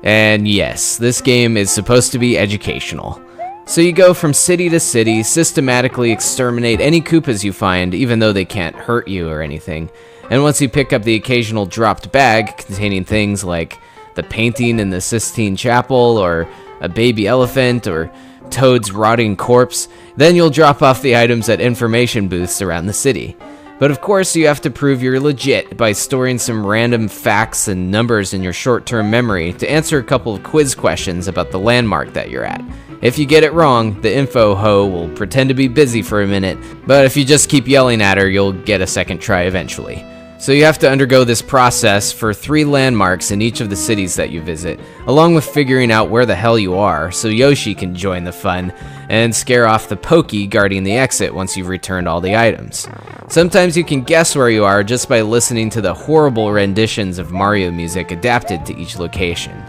And yes, this game is supposed to be educational. So you go from city to city, systematically exterminate any Koopas you find, even though they can't hurt you or anything. And once you pick up the occasional dropped bag containing things like the painting in the Sistine Chapel, or a baby elephant, or Toad's rotting corpse, then you'll drop off the items at information booths around the city. But of course you have to prove you're legit by storing some random facts and numbers in your short-term memory to answer a couple of quiz questions about the landmark that you're at. If you get it wrong, the info ho will pretend to be busy for a minute, but if you just keep yelling at her, you'll get a second try eventually. So you have to undergo this process for 3 landmarks in each of the cities that you visit, along with figuring out where the hell you are, so Yoshi can join the fun and scare off the Pokey guarding the exit once you've returned all the items. Sometimes you can guess where you are just by listening to the horrible renditions of Mario music adapted to each location.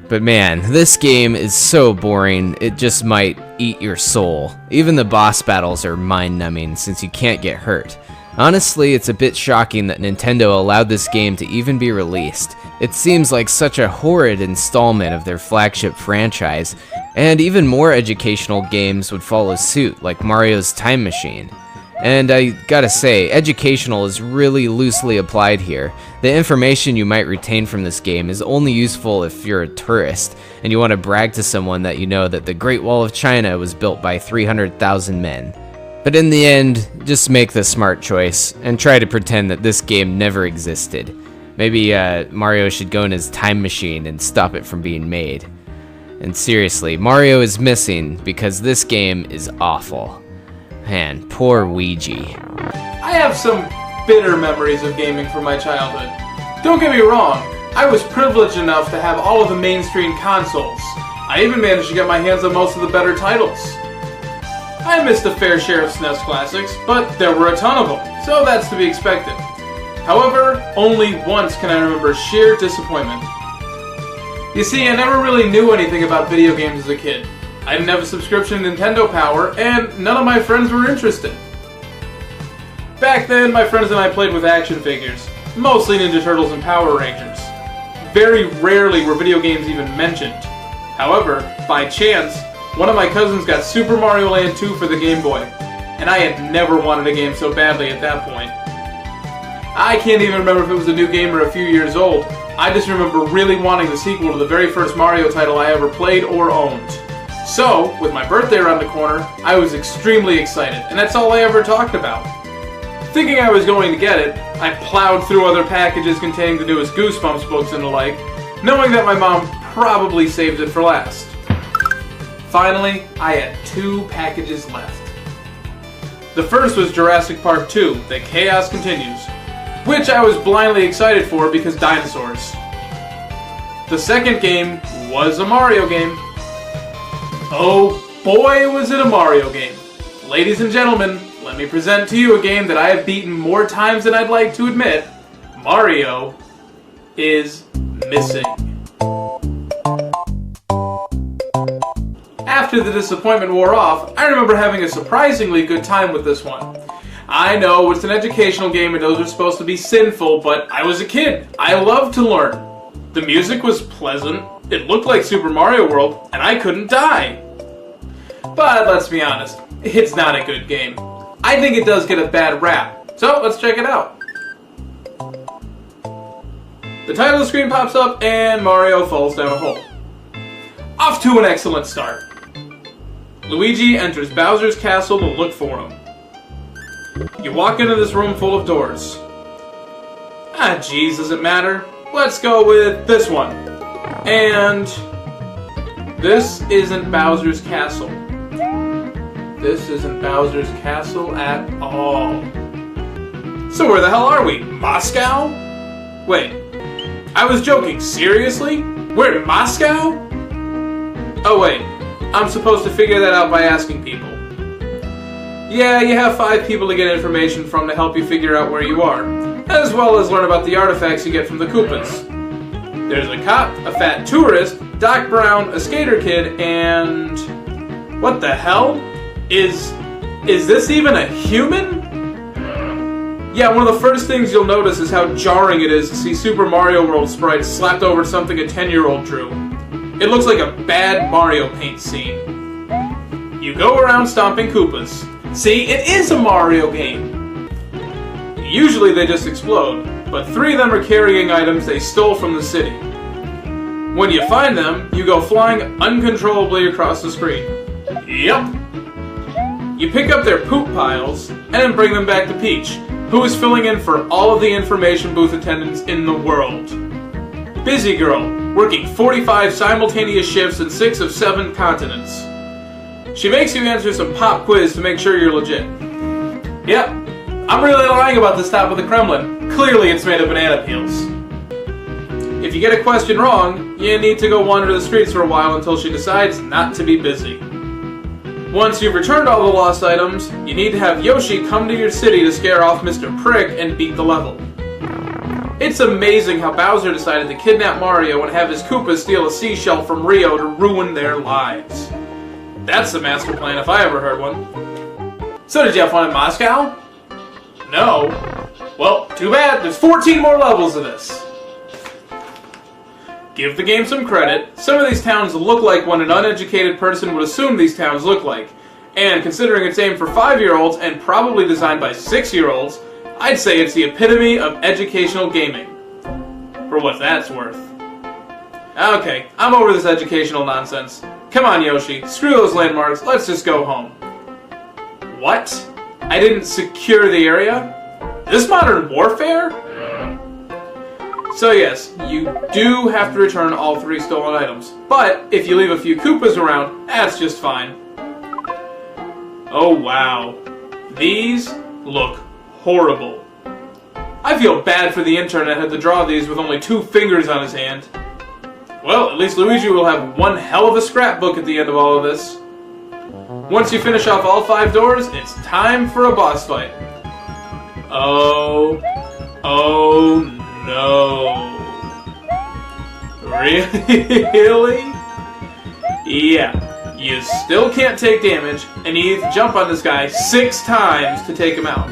But man, this game is so boring, it just might eat your soul. Even the boss battles are mind-numbing since you can't get hurt. Honestly, it's a bit shocking that Nintendo allowed this game to even be released. It seems like such a horrid installment of their flagship franchise, and even more educational games would follow suit, like Mario's Time Machine. And I gotta say, educational is really loosely applied here. The information you might retain from this game is only useful if you're a tourist, and you want to brag to someone that you know that the Great Wall of China was built by 300,000 men. But in the end, just make the smart choice, and try to pretend that this game never existed. Maybe Mario should go in his time machine and stop it from being made. And seriously, Mario is missing because this game is awful. Man, poor Luigi. I have some bitter memories of gaming from my childhood. Don't get me wrong, I was privileged enough to have all of the mainstream consoles. I even managed to get my hands on most of the better titles. I missed a fair share of SNES classics, but there were a ton of them, so that's to be expected. However, only once can I remember sheer disappointment. You see, I never really knew anything about video games as a kid. I didn't have a subscription to Nintendo Power, and none of my friends were interested. Back then, my friends and I played with action figures, mostly Ninja Turtles and Power Rangers. Very rarely were video games even mentioned. However, by chance, one of my cousins got Super Mario Land 2 for the Game Boy, and I had never wanted a game so badly at that point. I can't even remember if it was a new game or a few years old. I just remember really wanting the sequel to the very first Mario title I ever played or owned. So, with my birthday around the corner, I was extremely excited, and that's all I ever talked about. Thinking I was going to get it, I plowed through other packages containing the newest Goosebumps books and the like, knowing that my mom probably saved it for last. Finally, I had 2 packages left. The first was Jurassic Park 2, The Chaos Continues, which I was blindly excited for because dinosaurs. The second game was a Mario game. Oh boy, was it a Mario game. Ladies and gentlemen, let me present to you a game that I have beaten more times than I'd like to admit. Mario is missing. After the disappointment wore off, I remember having a surprisingly good time with this one. I know it's an educational game and those are supposed to be sinful, but I was a kid. I loved to learn. The music was pleasant, it looked like Super Mario World, and I couldn't die. But let's be honest, it's not a good game. I think it does get a bad rap, so let's check it out. The title screen pops up and Mario falls down a hole. Off to an excellent start. Luigi enters Bowser's castle to look for him. You walk into this room full of doors. Ah, geez, does it matter? Let's go with this one. And this isn't Bowser's castle. This isn't Bowser's castle at all. So where the hell are we? Moscow? Wait, I was joking. Seriously? We're in Moscow? Oh wait, I'm supposed to figure that out by asking people. Yeah, you have 5 people to get information from to help you figure out where you are, as well as learn about the artifacts you get from the Koopas. There's a cop, a fat tourist, Doc Brown, a skater kid, and... what the hell? Is this even a human? Yeah, one of the first things you'll notice is how jarring it is to see Super Mario World sprites slapped over something a 10-year-old drew. It looks like a bad Mario Paint scene. You go around stomping Koopas. See, it is a Mario game! Usually they just explode, but 3 of them are carrying items they stole from the city. When you find them, you go flying uncontrollably across the screen. Yup! You pick up their poop piles, and then bring them back to Peach, who is filling in for all of the information booth attendants in the world. Busy girl, working 45 simultaneous shifts in 6 of 7 continents. She makes you answer some pop quiz to make sure you're legit. Yep, I'm really lying about this top of the Kremlin. Clearly it's made of banana peels. If you get a question wrong, you need to go wander the streets for a while until she decides not to be busy. Once you've returned all the lost items, you need to have Yoshi come to your city to scare off Mr. Prick and beat the level. It's amazing how Bowser decided to kidnap Mario and have his Koopas steal a seashell from Rio to ruin their lives. That's the master plan if I ever heard one. So did you have fun in Moscow? No. Well, too bad. There's 14 more levels of this. Give the game some credit. Some of these towns look like what an uneducated person would assume these towns look like. And considering it's aimed for 5-year-olds and probably designed by 6-year-olds, I'd say it's the epitome of educational gaming. For what that's worth. Okay, I'm over this educational nonsense. Come on, Yoshi. Screw those landmarks. Let's just go home. What? I didn't secure the area? This Modern Warfare? So yes, you do have to return all 3 stolen items. But if you leave a few Koopas around, that's just fine. Oh wow. These look horrible. I feel bad for the intern that had to draw these with only 2 fingers on his hand. Well, at least Luigi will have one hell of a scrapbook at the end of all of this. Once you finish off all 5 doors, it's time for a boss fight. Oh no. Really? Yeah, you still can't take damage, and you need to jump on this guy 6 times to take him out.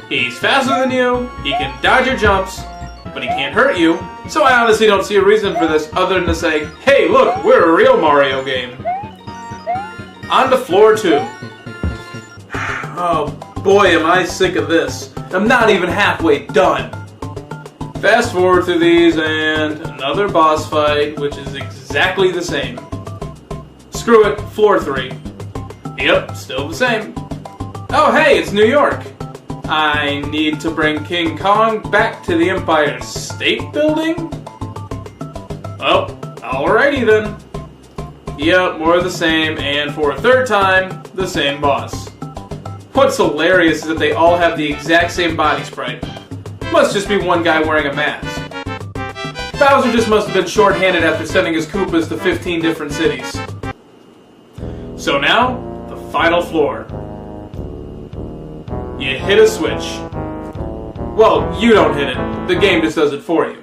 He's faster than you, he can dodge your jumps, but he can't hurt you, so I honestly don't see a reason for this other than to say, hey look, we're a real Mario game. On to floor 2. Oh boy, am I sick of this. I'm not even halfway done. Fast forward through these and another boss fight, which is exactly the same. Screw it, floor 3. Yep, still the same. Oh hey, it's New York. I need to bring King Kong back to the Empire State Building? Well, alrighty then. Yep, more of the same, and for a 3rd time, the same boss. What's hilarious is that they all have the exact same body sprite. Must just be one guy wearing a mask. Bowser just must have been short-handed after sending his Koopas to 15 different cities. So now, the final floor. You hit a switch. Well, you don't hit it. The game just does it for you.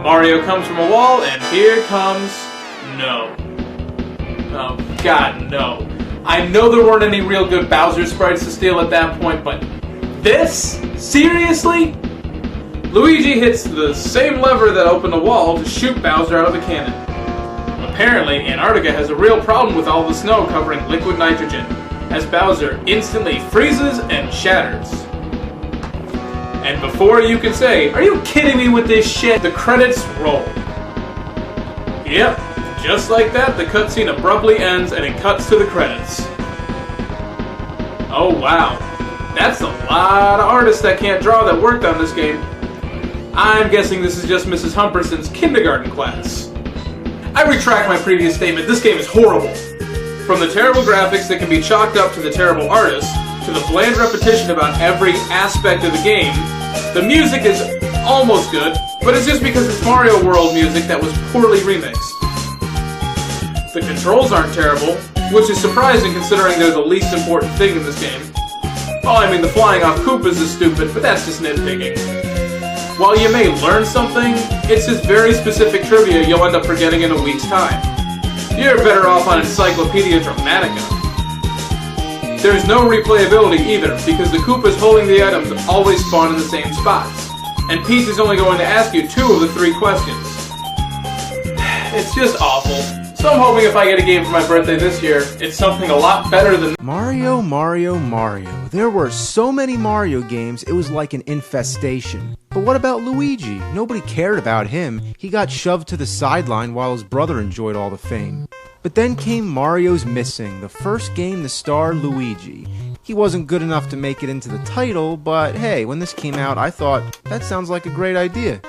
Mario comes from a wall, and here comes... No. Oh, God, no. I know there weren't any real good Bowser sprites to steal at that point, but... This? Seriously? Luigi hits the same lever that opened the wall to shoot Bowser out of a cannon. Apparently, Antarctica has a real problem with all the snow covering liquid nitrogen, as Bowser instantly freezes and shatters. And before you can say, are you kidding me with this shit, the credits roll. Yep, just like that, the cutscene abruptly ends and it cuts to the credits. Oh wow, that's a lot of artists that can't draw that worked on this game. I'm guessing this is just Mrs. Humperson's kindergarten class. I retract my previous statement, this game is horrible. From the terrible graphics that can be chalked up to the terrible artists, to the bland repetition about every aspect of the game, the music is almost good, but it's just because it's Mario World music that was poorly remixed. The controls aren't terrible, which is surprising considering they're the least important thing in this game. Oh, I mean, the flying off Koopas is stupid, but that's just nitpicking. While you may learn something, it's just very specific trivia you'll end up forgetting in a week's time. You're better off on Encyclopedia Dramatica. There's no replayability either, because the Koopas holding the items always spawn in the same spots, and Peach is only going to ask you 2 of the 3 questions. It's just awful. So I'm hoping if I get a game for my birthday this year, it's something a lot better than... Mario, Mario, Mario. There were so many Mario games, it was like an infestation. But what about Luigi? Nobody cared about him. He got shoved to the sideline while his brother enjoyed all the fame. But then came Mario's Missing, the first game to star Luigi. He wasn't good enough to make it into the title, but hey, when this came out, I thought, that sounds like a great idea.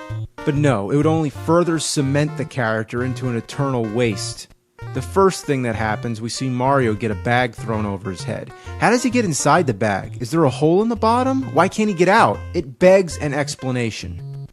But no, it would only further cement the character into an eternal waste. The first thing that happens, we see Mario get a bag thrown over his head. How does he get inside the bag? Is there a hole in the bottom? Why can't he get out? It begs an explanation.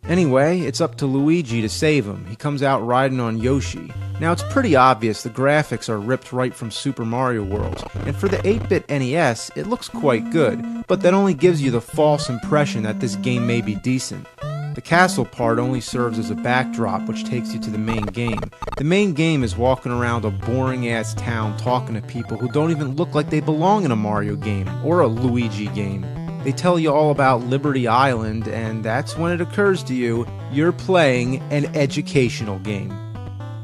Anyway, it's up to Luigi to save him. He comes out riding on Yoshi. Now it's pretty obvious the graphics are ripped right from Super Mario World, and for the 8-bit NES, it looks quite good, but that only gives you the false impression that this game may be decent. The castle part only serves as a backdrop which takes you to the main game. The main game is walking around a boring-ass town talking to people who don't even look like they belong in a Mario game or a Luigi game. They tell you all about Liberty Island, and that's when it occurs to you, you're playing an educational game.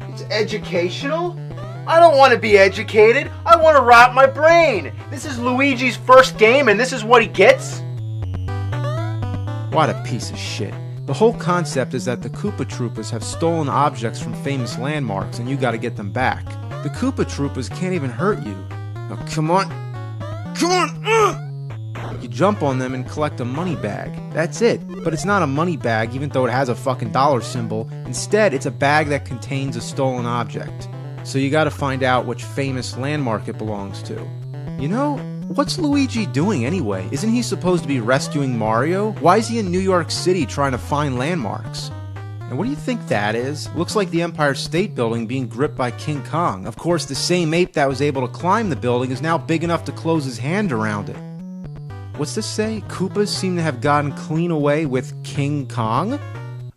It's educational? I don't want to be educated. I want to rot my brain. This is Luigi's first game and this is what he gets? What a piece of shit. The whole concept is that the Koopa Troopas have stolen objects from famous landmarks and you gotta get them back. The Koopa Troopas can't even hurt you. Now come on. Come on! You jump on them and collect a money bag. That's it. But it's not a money bag even though it has a fucking dollar symbol. Instead, it's a bag that contains a stolen object. So you gotta find out which famous landmark it belongs to. You know, What's Luigi doing anyway? Isn't he supposed to be rescuing Mario? Why is he in New York City trying to find landmarks? And what do you think that is? Looks like the Empire State Building being gripped by King Kong. Of course, the same ape that was able to climb the building is now big enough to close his hand around it. What's this say? Koopas seem to have gotten clean away with King Kong?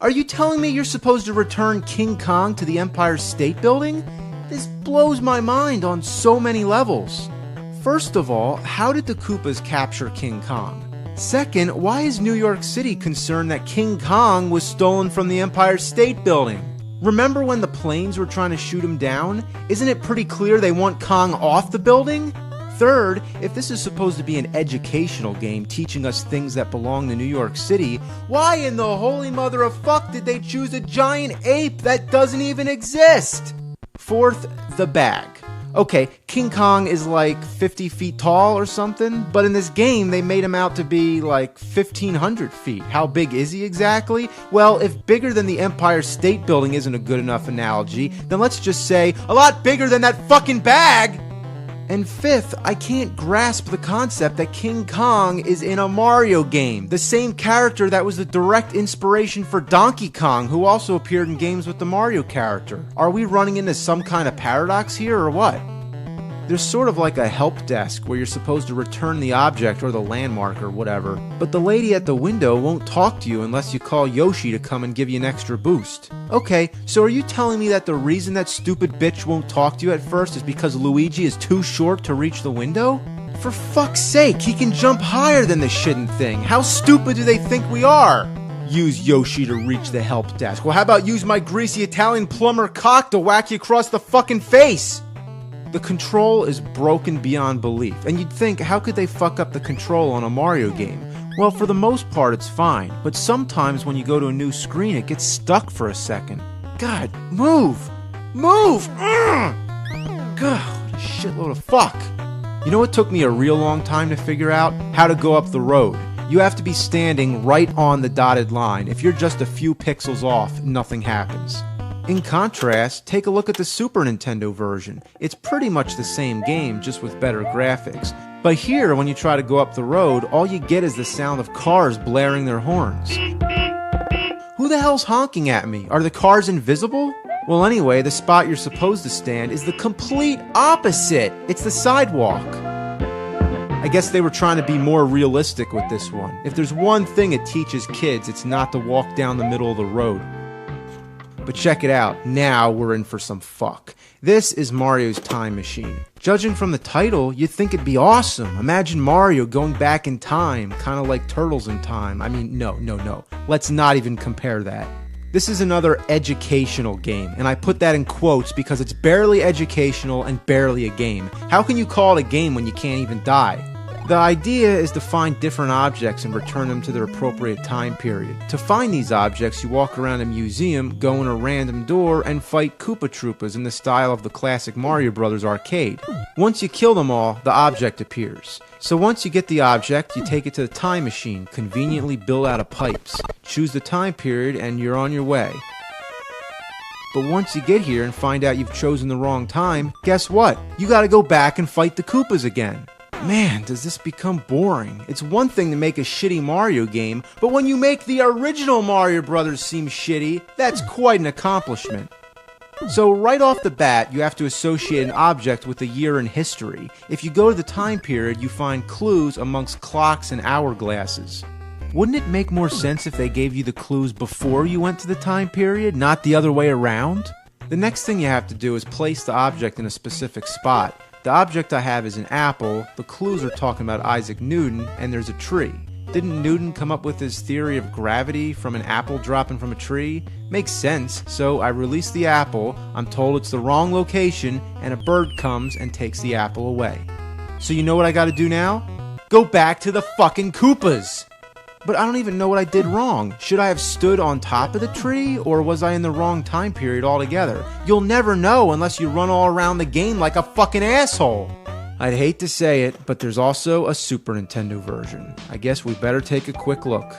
Are you telling me you're supposed to return King Kong to the Empire State Building? This blows my mind on so many levels. First of all, how did the Koopas capture King Kong? Second, why is New York City concerned that King Kong was stolen from the Empire State Building? Remember when the planes were trying to shoot him down? Isn't it pretty clear they want Kong off the building? Third, if this is supposed to be an educational game teaching us things that belong to New York City, why in the holy mother of fuck did they choose a giant ape that doesn't even exist? Fourth, the bag. Okay, King Kong is like 50 feet tall or something, but in this game they made him out to be like 1,500 feet. How big is he exactly? Well, if bigger than the Empire State Building isn't a good enough analogy, then let's just say a lot bigger than that fucking bag! And fifth, I can't grasp the concept that King Kong is in a Mario game, the same character that was the direct inspiration for Donkey Kong, who also appeared in games with the Mario character. Are we running into some kind of paradox here, or what? There's sort of like a help desk where you're supposed to return the object or the landmark or whatever, but the lady at the window won't talk to you unless you call Yoshi to come and give you an extra boost. Okay, so are you telling me that the reason that stupid bitch won't talk to you at first is because Luigi is too short to reach the window? For fuck's sake, he can jump higher than this shitting thing. How stupid do they think we are? Use Yoshi to reach the help desk. Well, how about use my greasy Italian plumber cock to whack you across the fucking face? The control is broken beyond belief, and you'd think, how could they fuck up the control on a Mario game? Well, for the most part it's fine, but sometimes when you go to a new screen it gets stuck for a second. God, move! Move! Ugh! God, what a shitload of fuck! You know what took me a real long time to figure out? How to go up the road. You have to be standing right on the dotted line. If you're just a few pixels off, nothing happens. In contrast, take a look at the Super Nintendo version. It's pretty much the same game, just with better graphics. But here, when you try to go up the road, all you get is the sound of cars blaring their horns. Who the hell's honking at me? Are the cars invisible? Well, anyway, the spot you're supposed to stand is the complete opposite. It's the sidewalk. I guess they were trying to be more realistic with this one. If there's one thing it teaches kids, it's not to walk down the middle of the road. But check it out, now we're in for some fuck. This is Mario's Time Machine. Judging from the title, you'd think it'd be awesome. Imagine Mario going back in time, kind of like Turtles in Time. I mean, no. Let's not even compare that. This is another educational game, and I put that in quotes because it's barely educational and barely a game. How can you call it a game when you can't even die? The idea is to find different objects and return them to their appropriate time period. To find these objects, you walk around a museum, go in a random door, and fight Koopa Troopas in the style of the classic Mario Bros. Arcade. Once you kill them all, the object appears. So once you get the object, you take it to the time machine, conveniently built out of pipes. Choose the time period, and you're on your way. But once you get here and find out you've chosen the wrong time, guess what? You gotta go back and fight the Koopas again. Man, does this become boring. It's one thing to make a shitty Mario game, but when you make the original Mario Brothers seem shitty, that's quite an accomplishment. So right off the bat, you have to associate an object with a year in history. If you go to the time period, you find clues amongst clocks and hourglasses. Wouldn't it make more sense if they gave you the clues before you went to the time period, not the other way around? The next thing you have to do is place the object in a specific spot. The object I have is an apple, the clues are talking about Isaac Newton, and there's a tree. Didn't Newton come up with his theory of gravity from an apple dropping from a tree? Makes sense, so I release the apple, I'm told it's the wrong location, and a bird comes and takes the apple away. So you know what I gotta do now? Go back to the fucking Koopas! But I don't even know what I did wrong. Should I have stood on top of the tree, or was I in the wrong time period altogether? You'll never know unless you run all around the game like a fucking asshole. I'd hate to say it, but there's also a Super Nintendo version. I guess we better take a quick look.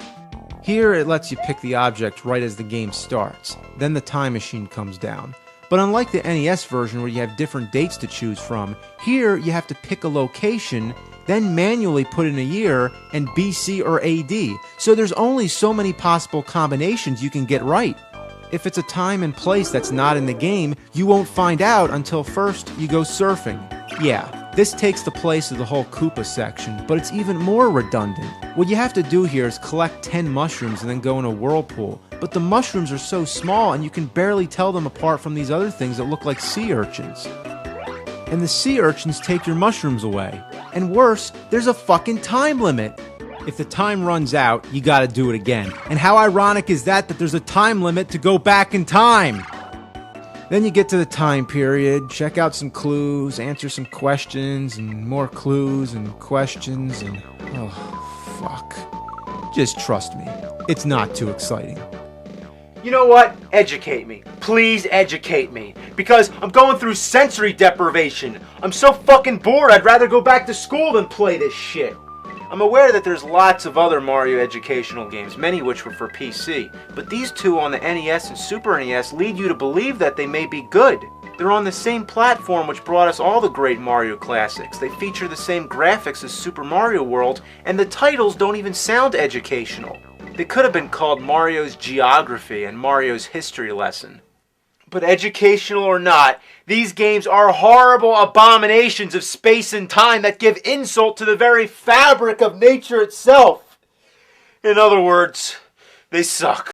Here it lets you pick the object right as the game starts. Then the time machine comes down. But unlike the NES version where you have different dates to choose from, here you have to pick a location, then manually put in a year and BC or AD, so there's only so many possible combinations you can get right. If it's a time and place that's not in the game, you won't find out until first you go surfing. Yeah, this takes the place of the whole Koopa section, but it's even more redundant. What you have to do here is collect 10 mushrooms and then go in a whirlpool, but the mushrooms are so small and you can barely tell them apart from these other things that look like sea urchins. And the sea urchins take your mushrooms away. And worse, there's a fucking time limit. If the time runs out, you gotta do it again. And how ironic is that there's a time limit to go back in time? Then you get to the time period, check out some clues, answer some questions, and more clues and questions, and oh, fuck. Just trust me, it's not too exciting. You know what? Educate me. Please educate me. Because I'm going through sensory deprivation. I'm so fucking bored, I'd rather go back to school than play this shit. I'm aware that there's lots of other Mario educational games, many which were for PC, but these two on the NES and Super NES lead you to believe that they may be good. They're on the same platform which brought us all the great Mario classics. They feature the same graphics as Super Mario World, and the titles don't even sound educational. They could have been called Mario's Geography and Mario's History Lesson. But educational or not, these games are horrible abominations of space and time that give insult to the very fabric of nature itself. In other words, they suck.